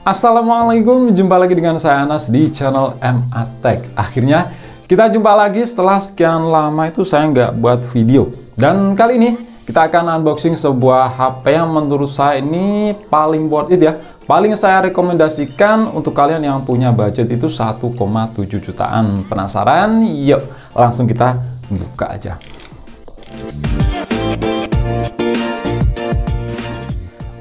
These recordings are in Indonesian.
Assalamualaikum, jumpa lagi dengan saya Anas di channel MA Tech. Akhirnya kita jumpa lagi setelah sekian lama itu saya nggak buat video. Dan kali ini kita akan unboxing sebuah HP yang menurut saya ini paling worth it ya. Paling saya rekomendasikan untuk kalian yang punya budget itu 1,7 jutaan. Penasaran? Yuk, langsung kita buka aja.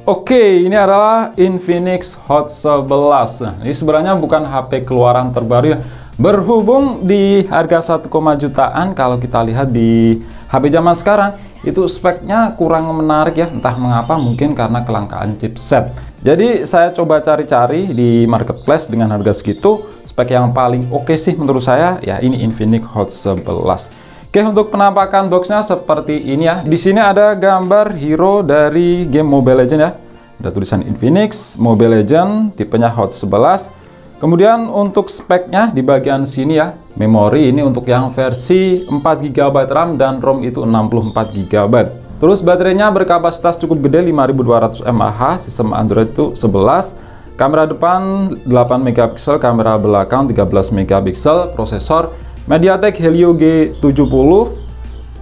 Oke, ini adalah Infinix Hot 11. Nah, ini sebenarnya bukan HP keluaran terbaru ya. Berhubung di harga 1, jutaan, kalau kita lihat di HP zaman sekarang, itu speknya kurang menarik ya. Entah mengapa, mungkin karena kelangkaan chipset. Jadi saya coba cari-cari di marketplace dengan harga segitu. Spek yang paling oke sih menurut saya, ya ini Infinix Hot 11. Oke, untuk penampakan boxnya seperti ini ya. Di sini ada gambar hero dari game Mobile Legends ya. Ada tulisan Infinix Mobile Legends, tipenya Hot 11. Kemudian untuk speknya di bagian sini ya. Memori ini untuk yang versi 4 GB RAM dan ROM itu 64 GB. Terus baterainya berkapasitas cukup gede 5200 mAh, sistem Android itu 11. Kamera depan 8 MP, kamera belakang 13 MP, prosesor MediaTek Helio G70,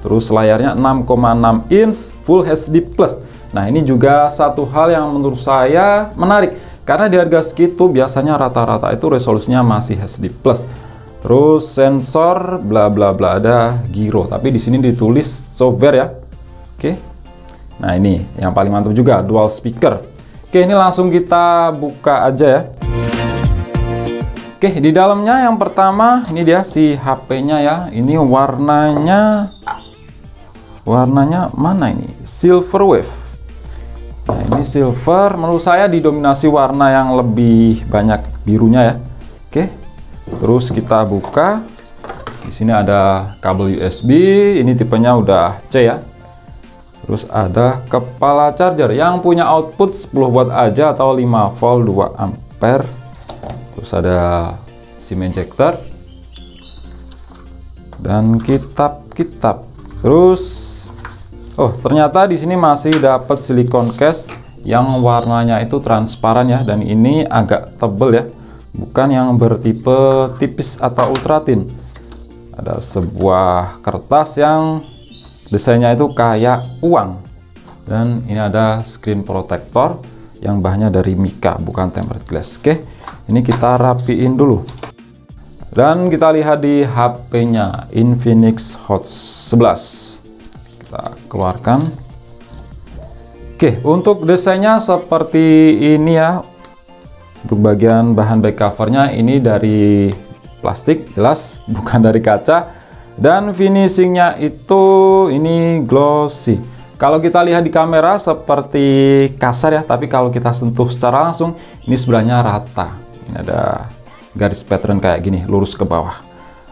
terus layarnya 6,6 inch Full HD+. Nah, ini juga satu hal yang menurut saya menarik, karena di harga segitu biasanya rata-rata itu resolusinya masih HD+. Terus sensor bla bla bla, ada gyro, tapi di sini ditulis software ya. Oke. Nah, ini yang paling mantap juga, dual speaker. Oke, ini langsung kita buka aja ya. Oke, di dalamnya yang pertama ini dia si HP-nya ya. Ini warnanya mana ini? Silver wave. Nah, ini silver. Menurut saya didominasi warna yang lebih banyak birunya ya. Oke. Terus kita buka. Di sini ada kabel USB. Ini tipenya udah C ya. Terus ada kepala charger yang punya output 10 watt aja atau 5 volt 2 ampere. Terus ada SIM injector dan kitab-kitab. Terus ternyata di sini masih dapat silikon case yang warnanya itu transparan ya, dan ini agak tebel ya, bukan yang bertipe tipis atau ultra thin. Ada sebuah kertas yang desainnya itu kayak uang, dan ini ada screen protector yang bahannya dari mica, bukan tempered glass. Oke, ini kita rapiin dulu. Dan kita lihat di HP-nya Infinix Hot 11. Kita keluarkan. Oke, untuk desainnya seperti ini ya. Untuk bagian bahan back covernya ini dari plastik, jelas bukan dari kaca. Dan finishingnya itu ini glossy. Kalau kita lihat di kamera seperti kasar ya, tapi kalau kita sentuh secara langsung ini sebenarnya rata. Ini ada garis pattern kayak gini, lurus ke bawah.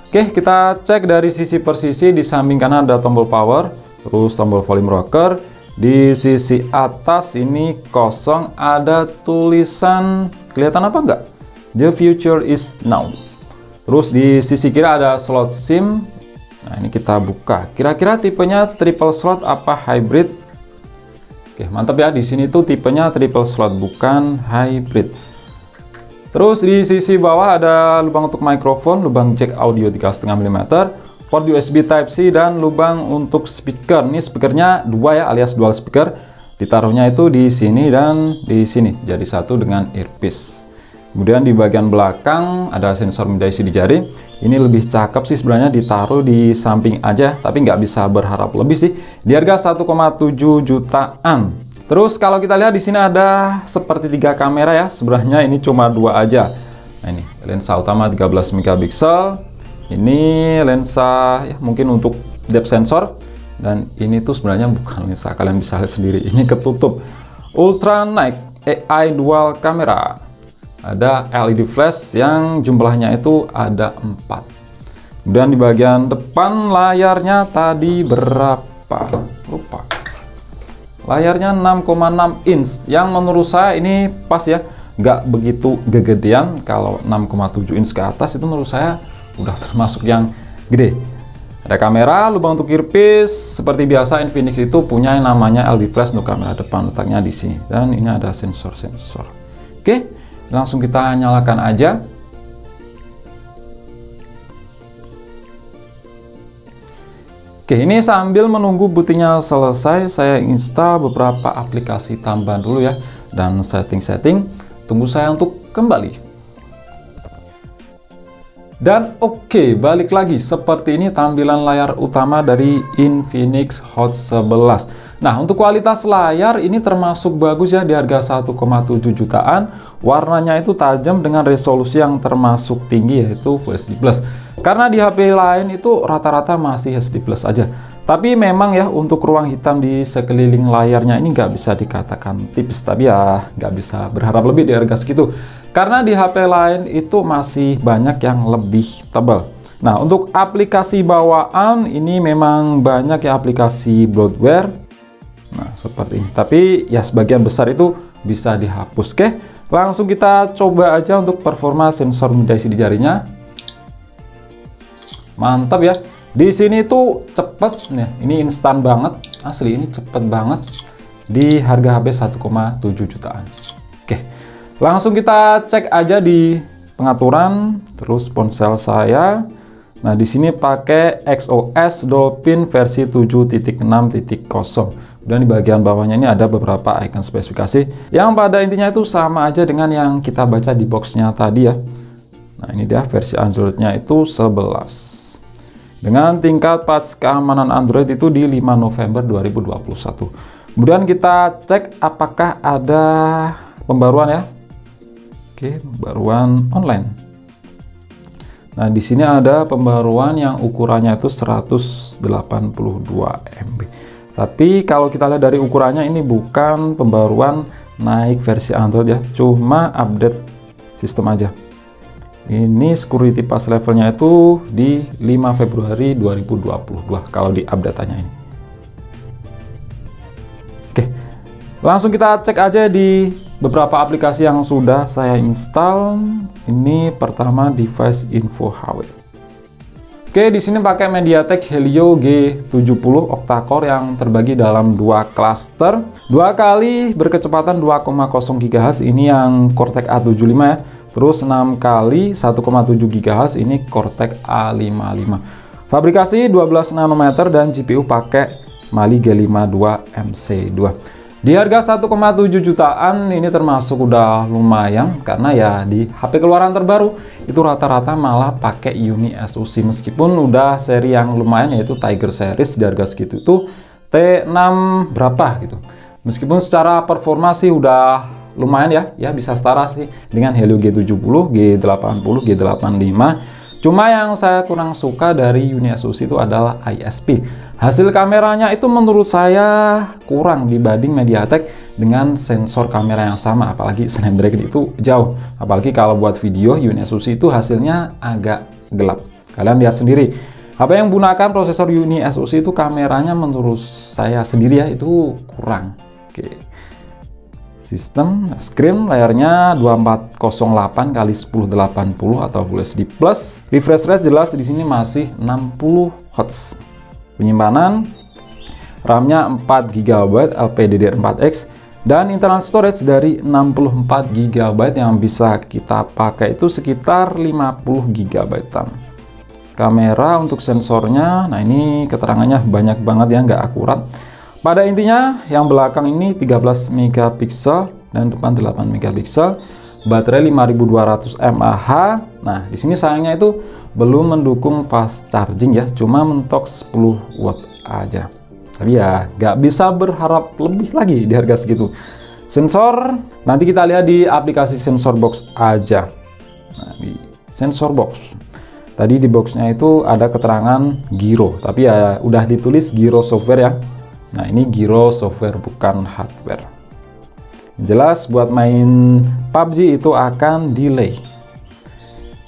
Oke, kita cek dari sisi per sisi. Di samping kanan ada tombol power, terus tombol volume rocker. Di sisi atas ini kosong, ada tulisan, kelihatan apa enggak? The future is now. Terus di sisi kiri ada slot SIM. Nah, ini kita buka. Kira-kira tipenya triple slot apa hybrid? Oke, mantap ya. Di sini tuh tipenya triple slot, bukan hybrid. Terus di sisi bawah ada lubang untuk mikrofon, lubang jack audio 3,5 mm, port USB Type-C, dan lubang untuk speaker. Ini speakernya dua ya, alias dual speaker. Ditaruhnya itu di sini dan di sini, jadi satu dengan earpiece. Kemudian di bagian belakang ada sensor mediasi di jari. Ini lebih cakep sih sebenarnya ditaruh di samping aja, tapi nggak bisa berharap lebih sih. Di harga 1,7 jutaan. Terus kalau kita lihat di sini ada seperti 3 kamera ya. Sebenarnya ini cuma 2 aja. Nah, ini lensa utama 13 MP. Ini lensa ya mungkin untuk depth sensor, dan ini tuh sebenarnya bukan lensa, kalian bisa lihat sendiri. Ini ketutup. Ultra Night AI dual kamera. Ada LED flash yang jumlahnya itu ada 4. Kemudian di bagian depan layarnya tadi berapa? Lupa. Layarnya 6,6 inch, yang menurut saya ini pas ya, nggak begitu kegedean. Kalau 6,7 inch ke atas itu menurut saya udah termasuk yang gede. Ada kamera, lubang untuk earpiece. Seperti biasa Infinix itu punya yang namanya LED flash untuk kamera depan, letaknya di sini. Dan ini ada sensor-sensor. Oke. Langsung kita nyalakan aja. Oke, ini sambil menunggu bootingnya selesai, saya install beberapa aplikasi tambahan dulu ya, dan setting-setting. Tunggu saya untuk kembali. Dan oke, balik lagi. Seperti ini tampilan layar utama dari Infinix Hot 11. Nah, untuk kualitas layar ini termasuk bagus ya, di harga 1,7 jutaan. Warnanya itu tajam dengan resolusi yang termasuk tinggi, yaitu Full HD+. Karena di HP lain itu rata-rata masih HD+ aja. Tapi memang ya, untuk ruang hitam di sekeliling layarnya ini nggak bisa dikatakan tipis. Tapi ya nggak bisa berharap lebih di harga segitu. Karena di HP lain itu masih banyak yang lebih tebal. Nah, untuk aplikasi bawaan ini memang banyak ya aplikasi bloatware. Nah, seperti ini. Tapi ya sebagian besar itu bisa dihapus. Oke, langsung kita coba aja untuk performa sensor mediasi di jarinya. Mantap ya. Di sini tuh cepet nih. Ini instan banget. Asli ini cepet banget di harga HP 1,7 jutaan. Oke. Langsung kita cek aja di pengaturan terus ponsel saya. Nah, di sini pakai XOS Dolphin versi 7.6.0. Dan di bagian bawahnya ini ada beberapa icon spesifikasi yang pada intinya itu sama aja dengan yang kita baca di boxnya tadi ya. Nah, ini dia versi Androidnya itu 11 dengan tingkat patch keamanan Android itu di 5 November 2021. Kemudian kita cek apakah ada pembaruan ya. Oke, pembaruan online. Nah, di sini ada pembaruan yang ukurannya itu 182 MB. Tapi kalau kita lihat dari ukurannya ini bukan pembaruan naik versi Android ya, cuma update sistem aja. Ini security pass levelnya itu di 5 Februari 2022 kalau di update-nya ini. Oke, langsung kita cek aja di beberapa aplikasi yang sudah saya install. Ini pertama device info HW. Oke, di sini pakai MediaTek Helio G70 octa-core yang terbagi dalam dua cluster. Dua kali berkecepatan 2,0 GHz ini yang Cortex A75 ya. Terus 6 kali 1,7 GHz ini Cortex A55. Fabrikasi 12 nanometer dan GPU pakai Mali G52 MC2. Di harga 1,7 jutaan ini termasuk udah lumayan karena ya di HP keluaran terbaru itu rata-rata malah pakai Uni SoC meskipun udah seri yang lumayan yaitu Tiger series di harga segitu itu T6 berapa gitu. Meskipun secara performa sih udah lumayan ya bisa setara sih dengan Helio G70, G80, G85. Cuma yang saya kurang suka dari Uni SoC itu adalah ISP. Hasil kameranya itu menurut saya kurang dibanding MediaTek dengan sensor kamera yang sama, apalagi Snapdragon itu jauh. Apalagi kalau buat video Uni SoC itu hasilnya agak gelap. Kalian lihat sendiri. HP yang menggunakan prosesor Uni SoC itu kameranya menurut saya sendiri ya itu kurang. Oke. Sistem screen layarnya 2408 x 1080 atau Full HD+. Refresh rate jelas di sini masih 60 Hz. Penyimpanan RAM-nya 4 GB LPDDR4X dan internal storage dari 64 GB yang bisa kita pakai itu sekitar 50 GB. Kamera untuk sensornya, nah ini keterangannya banyak banget ya, nggak akurat. Pada intinya yang belakang ini 13 megapiksel dan depan 8 megapiksel. Baterai 5200 mAh. Nah, di sini sayangnya itu belum mendukung fast charging ya, cuma mentok 10 watt aja. Tapi ya nggak bisa berharap lebih lagi di harga segitu. Sensor nanti kita lihat di aplikasi sensor box aja. Nah, di sensor box tadi di boxnya itu ada keterangan gyro, tapi ya udah ditulis gyro software ya. Nah, ini gyro software bukan hardware. Jelas buat main PUBG itu akan delay.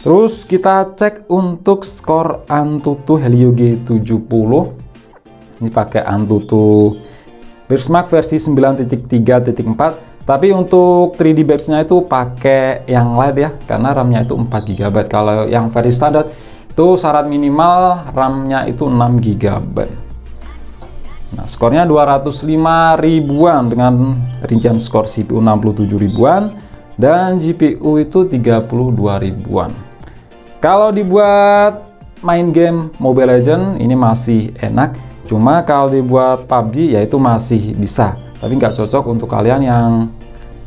Terus kita cek untuk skor Antutu Helio G70. Ini pakai Antutu Benchmark versi 9.3.4. Tapi untuk 3D batch-nya itu pakai yang light ya, karena RAM-nya itu 4 GB. Kalau yang versi standar itu syarat minimal RAM-nya itu 6 GB. Nah, skornya 205 ribuan dengan rincian skor CPU 67 ribuan dan GPU itu 32 ribuan. Kalau dibuat main game Mobile Legends ini masih enak, cuma kalau dibuat PUBG ya itu masih bisa, tapi nggak cocok untuk kalian yang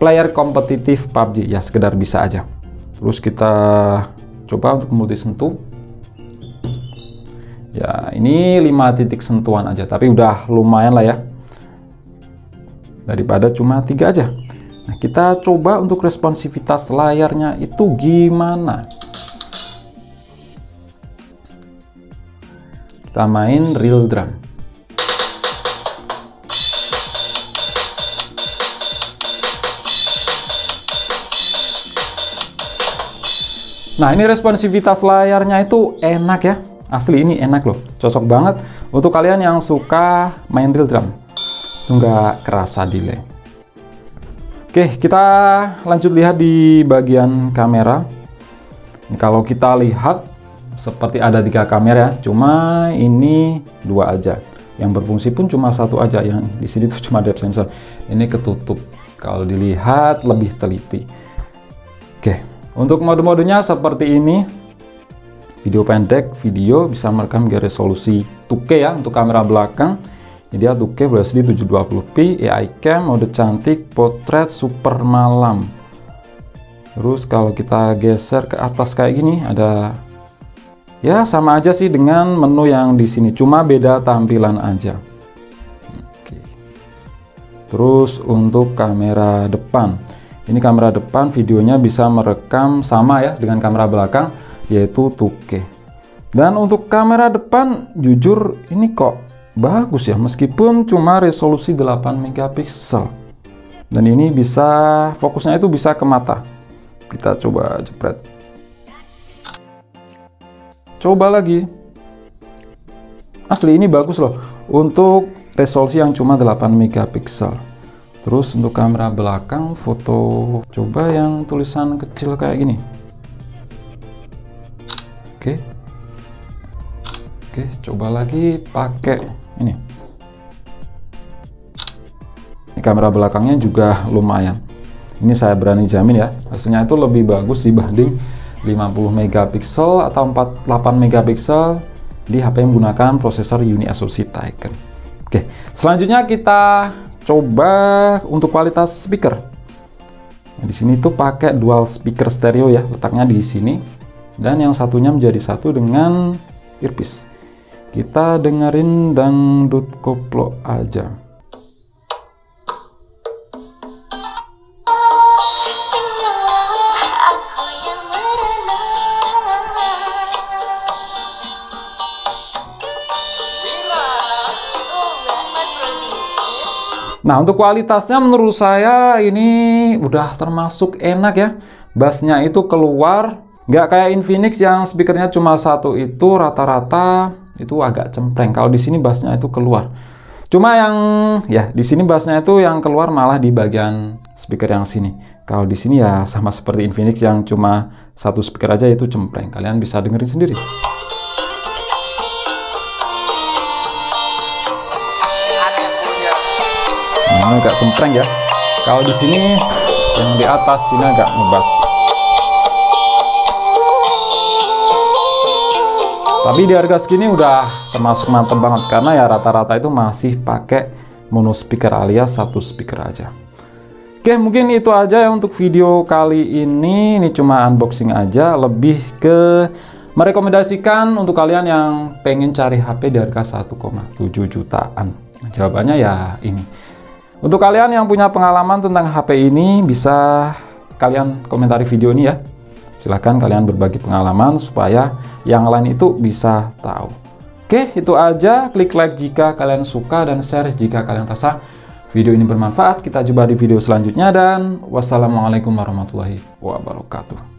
player kompetitif PUBG, ya sekedar bisa aja. Terus kita coba untuk multi sentuh. Ya ini 5 titik sentuhan aja, tapi udah lumayan lah ya, daripada cuma 3 aja. Nah kita coba untuk responsivitas layarnya itu gimana. Kita main real drum. Nah ini responsivitas layarnya itu enak ya. Asli ini enak loh, cocok banget untuk kalian yang suka main real drum. Nggak kerasa delay. Oke, kita lanjut lihat di bagian kamera. Ini kalau kita lihat seperti ada 3 kamera, cuma ini 2 aja. Yang berfungsi pun cuma 1 aja. Yang di sini tuh cuma depth sensor. Ini ketutup. Kalau dilihat lebih teliti. Oke, untuk mode-modenya seperti ini. Video pendek, video bisa merekam hingga resolusi 2K ya untuk kamera belakang. Ini dia 2K Full HD 720p, AI cam, mode cantik, potret, super malam. Terus kalau kita geser ke atas kayak gini ada ya sama aja sih dengan menu yang di sini, cuma beda tampilan aja. Oke. Terus untuk kamera depan. Ini kamera depan videonya bisa merekam sama ya dengan kamera belakang, yaitu 2K. Dan untuk kamera depan jujur ini kok bagus ya, meskipun cuma resolusi 8 megapiksel. Dan ini bisa fokusnya itu bisa ke mata. Kita coba jepret. Coba lagi. Asli ini bagus loh untuk resolusi yang cuma 8 megapiksel. Terus untuk kamera belakang foto, coba yang tulisan kecil kayak gini. Oke, coba lagi pakai ini. Ini kamera belakangnya juga lumayan. Ini saya berani jamin ya, hasilnya itu lebih bagus dibanding 50 megapiksel atau 48 megapiksel di HP yang menggunakan prosesor Uni SoC Tiger. Oke, selanjutnya kita coba untuk kualitas speaker. Nah, di sini tuh pakai dual speaker stereo ya, letaknya di sini. Dan yang satunya menjadi satu dengan earpiece. Kita dengerin dangdut koplo aja. Nah untuk kualitasnya menurut saya ini udah termasuk enak ya. Bassnya itu keluar, nggak kayak Infinix yang speakernya cuma satu, itu rata-rata itu agak cempreng. Kalau di sini bassnya itu keluar. Cuma yang ya di sini bassnya itu yang keluar malah di bagian speaker yang sini. Kalau di sini ya sama seperti Infinix yang cuma satu speaker aja itu cempreng. Kalian bisa dengerin sendiri. Nah, agak cempreng ya. Kalau di sini yang di atas ini agak ngebas. Tapi di harga segini udah termasuk mantep banget karena ya rata-rata itu masih pakai mono speaker alias satu speaker aja. Oke, mungkin itu aja ya untuk video kali ini. Ini cuma unboxing aja, lebih ke merekomendasikan untuk kalian yang pengen cari HP di harga 1,7 jutaan. Nah, jawabannya ya ini. Untuk kalian yang punya pengalaman tentang HP ini bisa kalian komentari video ini ya. Silahkan kalian berbagi pengalaman supaya yang lain itu bisa tahu. Oke, itu aja. Klik like jika kalian suka dan share jika kalian rasa video ini bermanfaat. Kita jumpa di video selanjutnya dan wassalamualaikum warahmatullahi wabarakatuh.